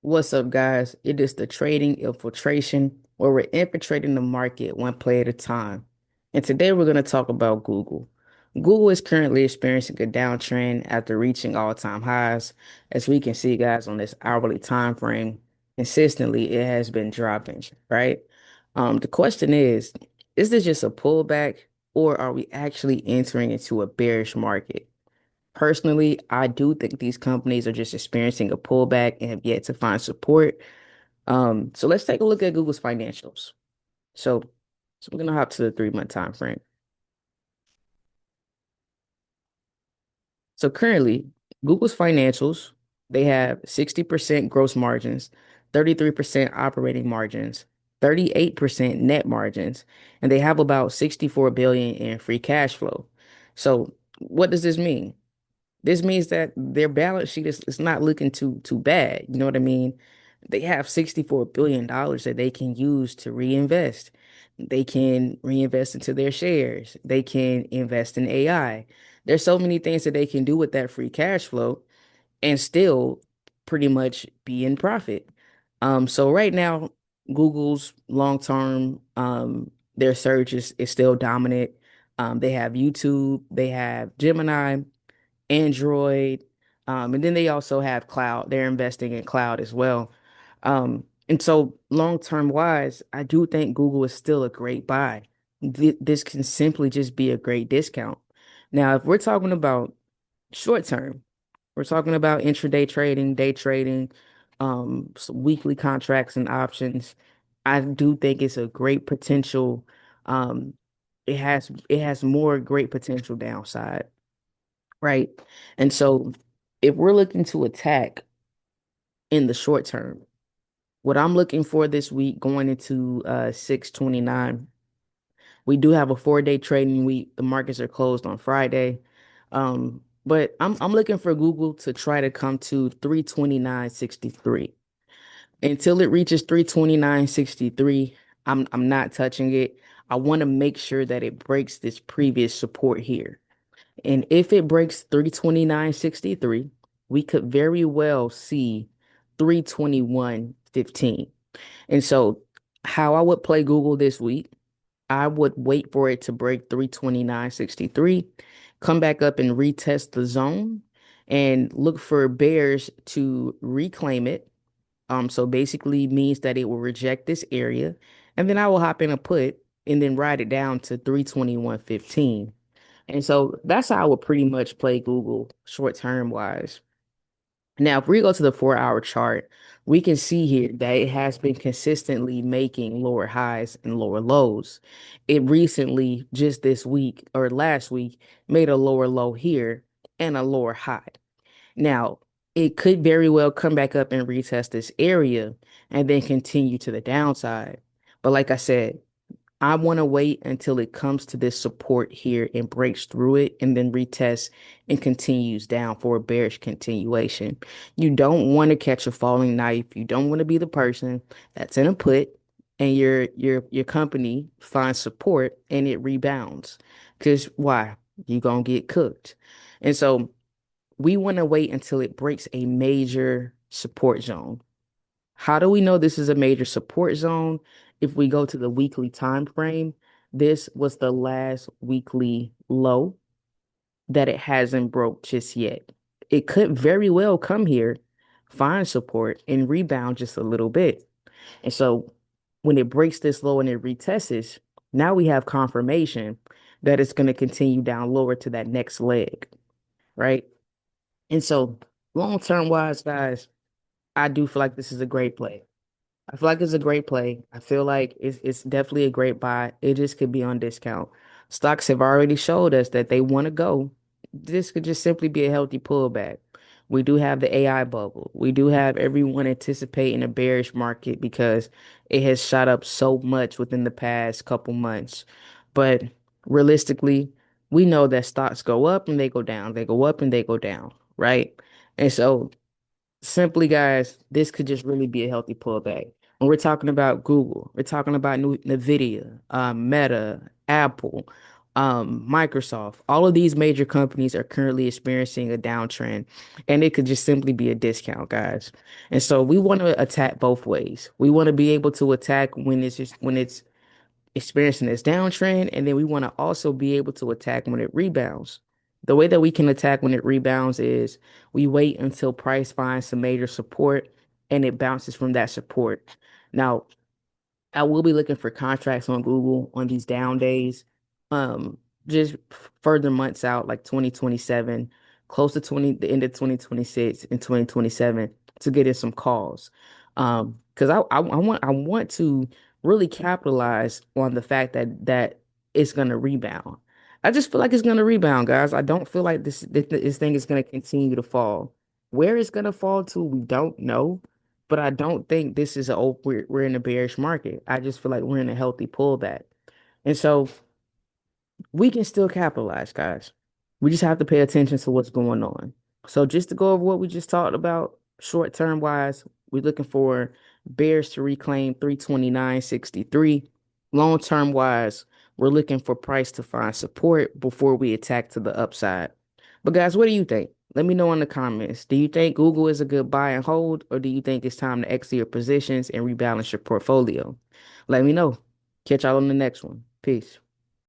What's up, guys? It is the trading infiltration where we're infiltrating the market one play at a time. And today we're going to talk about Google. Google is currently experiencing a downtrend after reaching all-time highs. As we can see, guys, on this hourly time frame, consistently it has been dropping, right? The question is this just a pullback or are we actually entering into a bearish market? Personally, I do think these companies are just experiencing a pullback and have yet to find support. So let's take a look at Google's financials. So, so we're gonna hop to the 3 month time frame. So currently, Google's financials, they have 60% gross margins, 33% operating margins, 38% net margins, and they have about 64 billion in free cash flow. So what does this mean? This means that their balance sheet is not looking too bad. You know what I mean? They have $64 billion that they can use to reinvest. They can reinvest into their shares. They can invest in AI. There's so many things that they can do with that free cash flow and still pretty much be in profit. So right now, Google's long term, their search is still dominant. They have YouTube, they have Gemini, Android, and then they also have cloud. They're investing in cloud as well. And so long term wise, I do think Google is still a great buy. This can simply just be a great discount. Now, if we're talking about short term, we're talking about intraday trading, day trading, weekly contracts and options. I do think it's a great potential. Um, it has more great potential downside, right? And so if we're looking to attack in the short term, what I'm looking for this week going into 6/29, we do have a 4 day trading week. The markets are closed on Friday. But I'm looking for Google to try to come to 329.63. Until it reaches 329.63, I'm not touching it. I want to make sure that it breaks this previous support here. And if it breaks 329.63, we could very well see 321.15. And so, how I would play Google this week, I would wait for it to break 329.63, come back up and retest the zone, and look for bears to reclaim it. So basically means that it will reject this area, and then I will hop in a put and then ride it down to 321.15. And so that's how I would pretty much play Google short term wise. Now, if we go to the 4 hour chart, we can see here that it has been consistently making lower highs and lower lows. It recently, just this week or last week, made a lower low here and a lower high. Now, it could very well come back up and retest this area and then continue to the downside. But like I said, I want to wait until it comes to this support here and breaks through it and then retests and continues down for a bearish continuation. You don't want to catch a falling knife. You don't want to be the person that's in a put and your company finds support and it rebounds. Because why? You're gonna get cooked. And so we want to wait until it breaks a major support zone. How do we know this is a major support zone? If we go to the weekly time frame, this was the last weekly low that it hasn't broke just yet. It could very well come here, find support, and rebound just a little bit. And so when it breaks this low and it retests, now we have confirmation that it's going to continue down lower to that next leg, right? And so long term wise, guys, I do feel like this is a great play. I feel like it's a great play. I feel like it's definitely a great buy. It just could be on discount. Stocks have already showed us that they want to go. This could just simply be a healthy pullback. We do have the AI bubble. We do have everyone anticipating a bearish market because it has shot up so much within the past couple months. But realistically, we know that stocks go up and they go down. They go up and they go down, right? And so simply, guys, this could just really be a healthy pullback. When we're talking about Google, we're talking about Nvidia, Meta, Apple. Microsoft, all of these major companies are currently experiencing a downtrend, and it could just simply be a discount, guys. And so we want to attack both ways. We want to be able to attack when it's experiencing this downtrend, and then we want to also be able to attack when it rebounds. The way that we can attack when it rebounds is we wait until price finds some major support and it bounces from that support. Now, I will be looking for contracts on Google on these down days. Um, just further months out, like 2027, close to the end of 2026 and 2027 to get in some calls. Because I want to really capitalize on the fact that it's gonna rebound. I just feel like it's gonna rebound, guys. I don't feel like this thing is gonna continue to fall. Where it's gonna fall to, we don't know. But I don't think this is we're in a bearish market. I just feel like we're in a healthy pullback. And so we can still capitalize, guys. We just have to pay attention to what's going on. So just to go over what we just talked about, short term wise, we're looking for bears to reclaim 329.63. Long term wise, we're looking for price to find support before we attack to the upside. But guys, what do you think? Let me know in the comments. Do you think Google is a good buy and hold, or do you think it's time to exit your positions and rebalance your portfolio? Let me know. Catch y'all on the next one. Peace.